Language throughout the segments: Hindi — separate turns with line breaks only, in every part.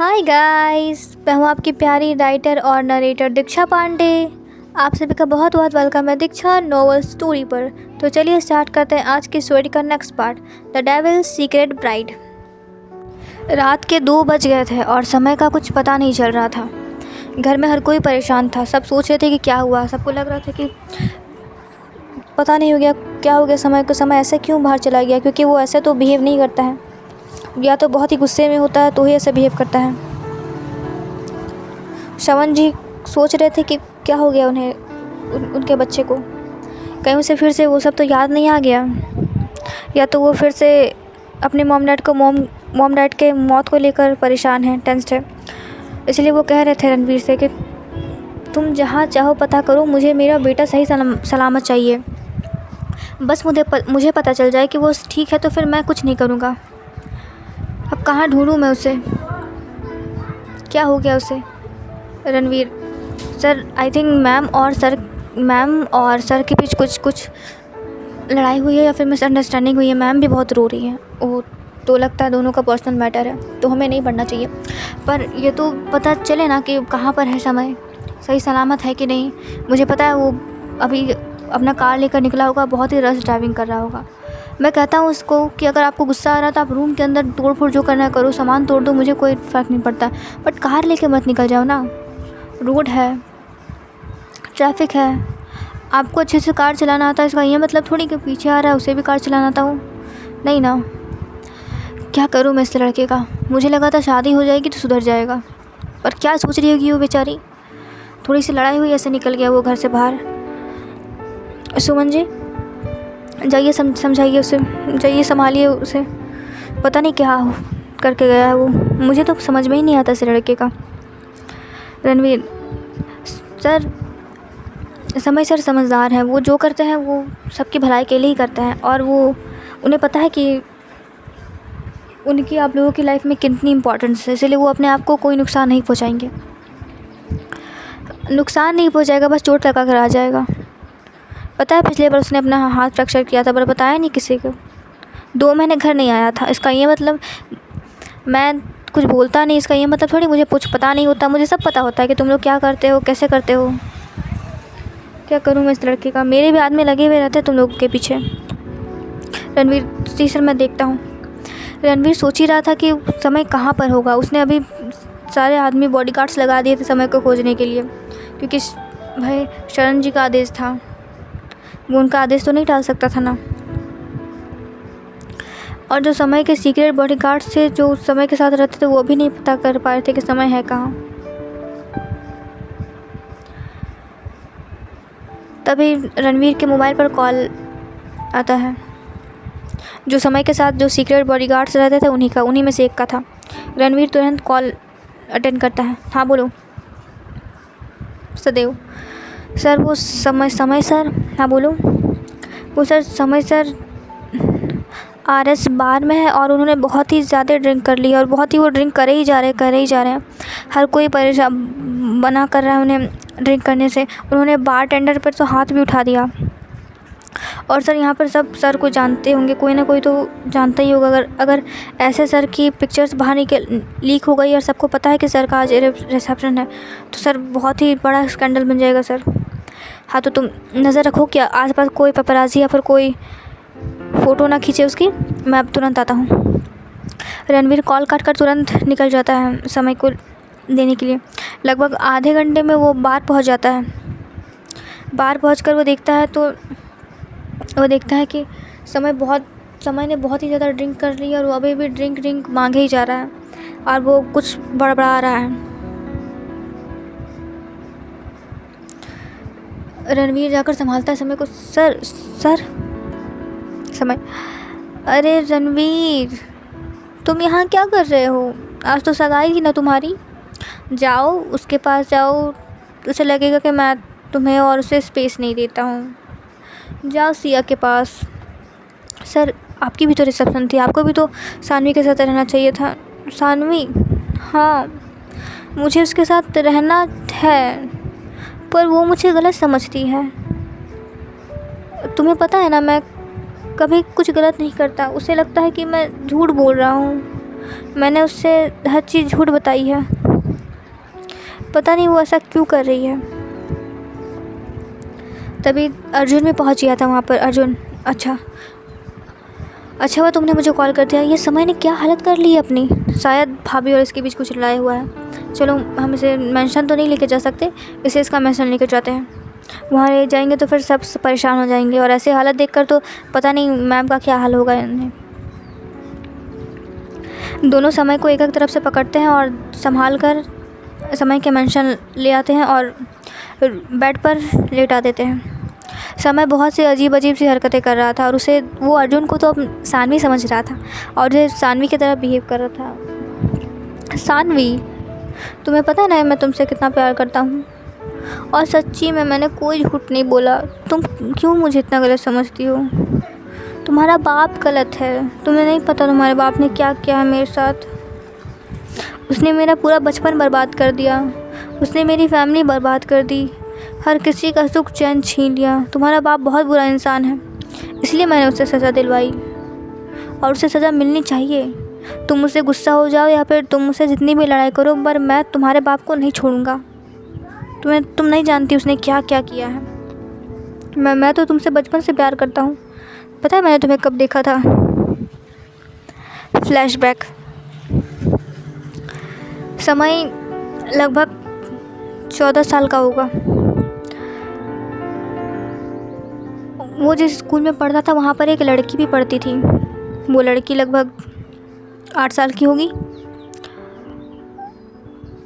हाय गाइस, मैं हूँ आपकी प्यारी राइटर और नरेटर दीक्षा पांडे। आप सभी का बहुत बहुत वेलकम है दीक्षा नोवेल स्टोरी पर। तो चलिए स्टार्ट करते हैं आज की स्टोरी का next part, the devil's secret bride. रात के 2 बज गए थे और समय का कुछ पता नहीं चल रहा था। घर में हर कोई परेशान था। सब सोच रहे थे कि क्या हुआ। सबको लग रहा था कि पता नहीं हो गया क्या हो गया, समय ऐसे क्यों बाहर चला गया, क्योंकि वो ऐसे तो बिहेव नहीं करता है, या तो बहुत ही गुस्से में होता है तो ही ऐसे बिहेव करता है। श्रवण जी सोच रहे थे कि क्या हो गया उन्हें, उनके बच्चे को। कहीं उसे फिर से वो सब तो याद नहीं आ गया, या तो वो फिर से अपने मॉम डैड के मौत को लेकर परेशान है, टेंस्ड है। इसलिए वो कह रहे थे रणवीर से कि तुम जहाँ चाहो पता करो, मुझे मेरा बेटा सही सलामत चाहिए। बस मुझे पता चल जाए कि वो ठीक है तो फिर मैं कुछ नहीं करूँगा। अब कहाँ ढूंढूं मैं उसे, क्या हो गया उसे। Ranveer sir, I think ma'am और सर के बीच कुछ लड़ाई हुई है या फिर मिसअंडरस्टैंडिंग हुई है। मैम भी बहुत रो रही हैं। वो तो लगता है दोनों का पर्सनल मैटर है, तो हमें नहीं पढ़ना चाहिए। पर ये तो पता चले ना कि कहाँ पर है समय, सही सलामत है कि नहीं। मुझे पता है वो अभी अपना कार लेकर निकला होगा, बहुत ही रश ड्राइविंग कर रहा होगा। मैं कहता हूँ उसको कि अगर आपको गुस्सा आ रहा तो आप रूम के अंदर तोड़ फोड़ जो करना है करो, सामान तोड़ दो, मुझे कोई फ़र्क नहीं पड़ता, बट कार लेके मत निकल जाओ ना। रोड है, ट्रैफिक है। आपको अच्छे से कार चलाना आता है, इसका ये मतलब थोड़ी कि पीछे आ रहा है उसे भी कार चलाना आता हो, नहीं ना। क्या करूँ मैं इस लड़के का। मुझे लगा था शादी हो जाएगी तो सुधर जाएगा, पर क्या सोच रही होगी वो बेचारी। थोड़ी सी लड़ाई हुई, ऐसे निकल गया वो घर से बाहर। सुमन जी जाइए, समझाइए उसे, जाइए संभालिए उसे। पता नहीं क्या करके गया है वो, मुझे तो समझ में ही नहीं आता इस लड़के का। रणवीर सर, समय सर समझदार हैं, वो जो करते हैं वो सबकी भलाई के लिए ही करते हैं, और वो उन्हें पता है कि उनकी आप लोगों की लाइफ में कितनी इम्पोर्टेंस है, इसलिए वो अपने आप को कोई नुकसान नहीं पहुंचाएंगे। नुकसान नहीं पहुंचाएगा, बस चोट लगा कर आ जाएगा। पता है पिछले बार उसने अपना हाथ फ्रैक्चर किया था, पर बताया नहीं किसी को। 2 महीने घर नहीं आया था। इसका ये मतलब मैं कुछ बोलता नहीं, इसका ये मतलब थोड़ी मुझे कुछ पता नहीं होता। मुझे सब पता होता है कि तुम लोग क्या करते हो, कैसे करते हो। क्या करूँ मैं इस लड़के का। मेरे भी आदमी लगे हुए रहते हैं तुम लोगों के पीछे। रणवीर तीसरा मैं देखता हूँ। रणवीर सोच ही रहा था कि समय कहाँ पर होगा। उसने अभी सारे आदमी बॉडीगार्ड्स लगा दिए थे समय को खोजने के लिए, क्योंकि भाई शरण जी का आदेश था, वो उनका आदेश तो नहीं टाल सकता था ना। और जो समय के सीक्रेट बॉडीगार्ड्स थे जो समय के साथ रहते थे, वो भी नहीं पता कर पा रहे थे कि समय है कहाँ। तभी रणवीर के मोबाइल पर कॉल आता है। जो समय के साथ जो सीक्रेट बॉडीगार्ड्स रहते थे उन्हीं में से एक का था। रणवीर तुरंत कॉल अटेंड करता है। हाँ बोलो सदैव सर, वो समय सर। हाँ बोलो। वो सर समय सर RS बार में है, और उन्होंने बहुत ही ज़्यादा ड्रिंक कर ली है, और बहुत ही वो ड्रिंक करे ही जा रहे हैं। हर कोई परेशान बना कर रहा है उन्हें ड्रिंक करने से। उन्होंने बार टेंडर पर तो हाथ भी उठा दिया। और सर यहाँ पर सब सर को जानते होंगे, कोई ना कोई तो जानता ही होगा। अगर ऐसे सर की पिक्चर्स बाहर लीक हो गई और सबको पता है कि सर का आज रिसेप्शन है, तो सर बहुत ही बड़ा स्कैंडल बन जाएगा सर। हाँ तो तुम नज़र रखो कि आसपास कोई पेपराजी या फिर कोई फ़ोटो ना खींचे उसकी। मैं अब तुरंत आता हूँ। रणवीर कॉल काट कर तुरंत निकल जाता है समय को देने के लिए। लगभग आधे घंटे में वो बार पहुँच जाता है। बार पहुँचकर वो देखता है कि समय ने बहुत ही ज़्यादा ड्रिंक कर ली है, और वो अभी भी ड्रिंक मांगे ही जा रहा है, और वो कुछ बड़बड़ा रहा है। रणवीर जाकर संभालता है समय को। सर समय, अरे रणवीर तुम यहाँ क्या कर रहे हो, आज तो सगाई थी ना तुम्हारी। जाओ उसके पास जाओ, उसे लगेगा कि मैं तुम्हें और उसे स्पेस नहीं देता हूँ। जाओ सिया के पास। सर आपकी भी तो रिसेप्शन थी, आपको भी तो सानवी के साथ रहना चाहिए था। सानवी, हाँ मुझे उसके साथ रहना है, पर वो मुझे गलत समझती है। तुम्हें पता है ना, मैं कभी कुछ गलत नहीं करता। उसे लगता है कि मैं झूठ बोल रहा हूँ। मैंने उससे हर चीज़ झूठ बताई है। पता नहीं वो ऐसा क्यों कर रही है। तभी अर्जुन भी पहुंच गया था वहाँ पर। अर्जुन, अच्छा हुआ तुमने मुझे कॉल कर दिया। ये समय ने क्या हालत कर ली है अपनी। शायद भाभी और इसके बीच कुछ लड़ाई हुआ है। चलो, हम इसे मेंशन तो नहीं लेके जा सकते, इसे इसका मेंशन लेके जाते हैं। वहाँ ले जाएंगे तो फिर सब परेशान हो जाएंगे, और ऐसे हालत देखकर तो पता नहीं मैम का क्या हाल होगा इन्हें। दोनों समय को एक एक तरफ से पकड़ते हैं और संभाल कर समय के मेंशन ले आते हैं और बेड पर लेटा देते हैं। समय बहुत सी अजीब सी हरकतें कर रहा था, और उसे वो अर्जुन को तो अब सानवी समझ रहा था और जो सानवी की तरह बिहेव कर रहा था। सानवी, तुम्हें पता है ना मैं तुमसे कितना प्यार करता हूँ, और सच्ची में मैंने कोई झूठ नहीं बोला। तुम क्यों मुझे इतना गलत समझती हो। तुम्हारा बाप गलत है, तुम्हें नहीं पता तुम्हारे बाप ने क्या किया है मेरे साथ। उसने मेरा पूरा बचपन बर्बाद कर दिया, उसने मेरी फैमिली बर्बाद कर दी, हर किसी का सुख चैन छीन लिया। तुम्हारा बाप बहुत बुरा इंसान है, इसलिए मैंने उससे सज़ा दिलवाई, और उसे सज़ा मिलनी चाहिए। तुम मुझसे गुस्सा हो जाओ या फिर तुम मुझसे जितनी भी लड़ाई करो, पर मैं तुम्हारे बाप को नहीं छोड़ूंगा। तुम नहीं जानती उसने क्या क्या किया है। मैं तो तुमसे बचपन से प्यार करता हूँ। पता है मैंने तुम्हें कब देखा था। फ्लैशबैक। समय लगभग 14 साल का होगा। वो जिस स्कूल में पढ़ता था वहाँ पर एक लड़की भी पढ़ती थी। वो लड़की लगभग 8 साल की होगी,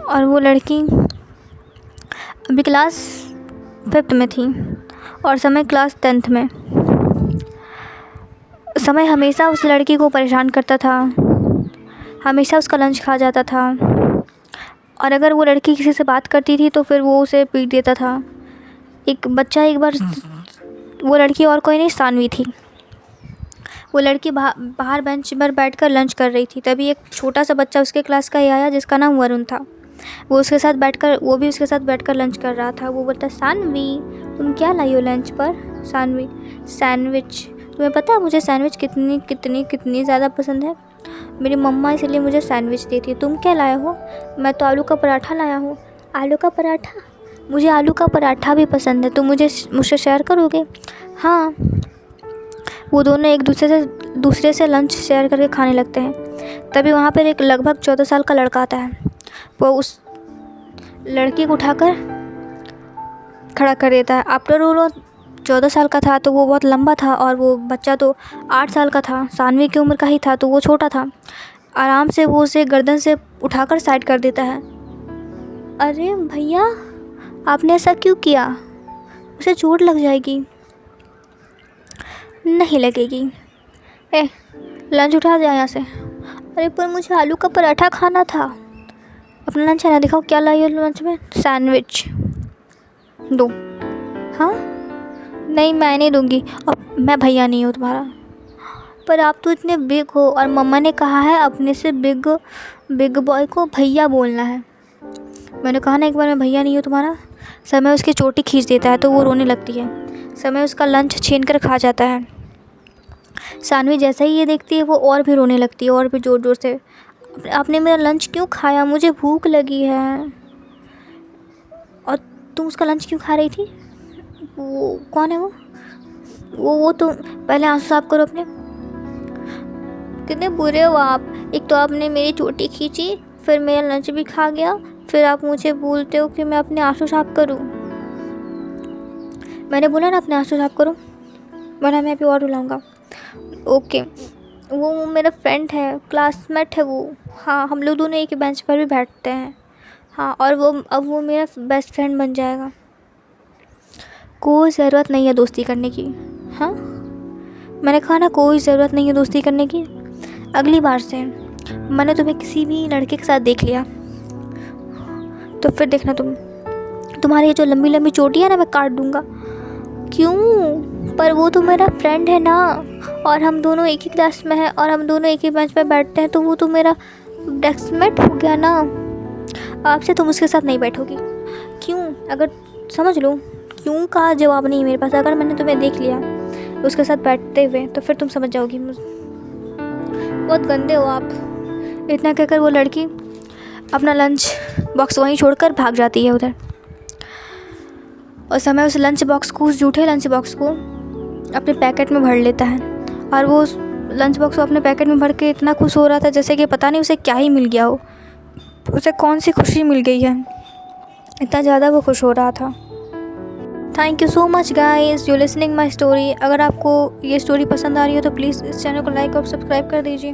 और वो लड़की अभी क्लास 5th में थी और समय क्लास 10th में। समय हमेशा उस लड़की को परेशान करता था, हमेशा उसका लंच खा जाता था, और अगर वो लड़की किसी से बात करती थी तो फिर वो उसे पीट देता था। एक बार वो लड़की और कोई नहीं, सानवी थी। वो लड़की बाहर बेंच पर बैठकर लंच कर रही थी। तभी एक छोटा सा बच्चा उसके क्लास का ही आया जिसका नाम वरुण था। वो भी उसके साथ बैठकर लंच कर रहा था। वो बोलता, सानवी तुम क्या लाई हो लंच पर। सानवी, सैंडविच। तुम्हें पता है मुझे सैंडविच कितनी कितनी कितनी ज़्यादा पसंद है। मेरी मम्मा इसलिए मुझे सैंडविच देती है। तुम क्या लाए हो। मैं तो आलू का पराठा लाया हूँ। आलू का पराठा, मुझे आलू का पराठा भी पसंद है। तुम मुझसे शेयर करोगे। हाँ। वो दोनों एक दूसरे से लंच शेयर करके खाने लगते हैं। तभी वहाँ पर एक लगभग 14 साल का लड़का आता है। वो उस लड़की को उठाकर खड़ा कर देता है। आफ्टर ऑल 14 साल का था तो वो बहुत लंबा था, और वो बच्चा तो 8 साल का था, सानवी की उम्र का ही था, तो वो छोटा था। आराम से वो उसे गर्दन से उठाकर साइड कर देता है। अरे भैया, आपने ऐसा क्यों किया। उसे चोट लग जाएगी। नहीं लगेगी। लंच उठा जाए यहाँ से। अरे पर मुझे आलू का पराठा खाना था। अपना लंच है ना, दिखाओ क्या लाई हो लंच में। सैंडविच दो। हाँ, नहीं मैं नहीं दूँगी, अब मैं भैया नहीं हूँ तुम्हारा। पर आप तो इतने बिग हो, और मम्मा ने कहा है अपने से बिग बॉय को भैया बोलना है। मैंने कहा ना एक बार मैं भैया नहीं हूँ तुम्हारा। समय उसकी चोटी खींच देता है तो वो रोने लगती है। समय उसका लंच छीन कर खा जाता है। सानवी जैसे ही ये देखती है वो और भी रोने लगती है, और भी ज़ोर ज़ोर से। आपने मेरा लंच क्यों खाया, मुझे भूख लगी है। और तुम उसका लंच क्यों खा रही थी। वो कौन है वो तो पहले आंसू साफ करो अपने। कितने बुरे हो आप। एक तो आपने मेरी चोटी खींची, फिर मेरा लंच भी खा गया, फिर आप मुझे बोलते हो कि मैं अपने आंसू साफ करूं। मैंने बोला ना अपने आंसू साफ करो, वरना मैं अभी और रुलाऊंगा। ओके, वो मेरा फ्रेंड है, क्लासमेट है वो। हाँ, हम लोग दोनों एक ही बेंच पर भी बैठते हैं। हाँ, और अब वो मेरा बेस्ट फ्रेंड बन जाएगा। कोई ज़रूरत नहीं है दोस्ती करने की। हाँ, मैंने कहा ना कोई ज़रूरत नहीं है दोस्ती करने की। अगली बार से मैंने तुम्हें किसी भी लड़के के साथ देख लिया तो फिर देखना तुम्हारी ये जो लंबी लंबी चोटी है ना, मैं काट दूँगा। क्यों। पर वो तो मेरा फ्रेंड है ना, और हम दोनों एक ही क्लास में हैं, और हम दोनों एक ही बेंच पर बैठते हैं, तो वो तो मेरा डेस्कमेट हो गया ना। आपसे तुम उसके साथ नहीं बैठोगी। क्यों। अगर समझ लो क्यों का जवाब नहीं है मेरे पास। अगर मैंने तुम्हें देख लिया उसके साथ बैठते हुए तो फिर तुम समझ जाओगी। बहुत गंदे हो आप। इतना कहकर वो लड़की अपना लंच बॉक्स वहीं छोड़कर भाग जाती है उधर। और समय उस लंच बॉक्स को, उस जूठे लंच बॉक्स को अपने पैकेट में भर लेता है। और वो उस लंच बॉक्स को अपने पैकेट में भर के इतना खुश हो रहा था जैसे कि पता नहीं उसे क्या ही मिल गया हो, उसे कौन सी खुशी मिल गई है, इतना ज़्यादा वो खुश हो रहा था। Thank you so much guys you listening my story. अगर आपको ये स्टोरी पसंद आ रही हो तो प्लीज़ इस चैनल को लाइक और सब्सक्राइब कर दीजिए।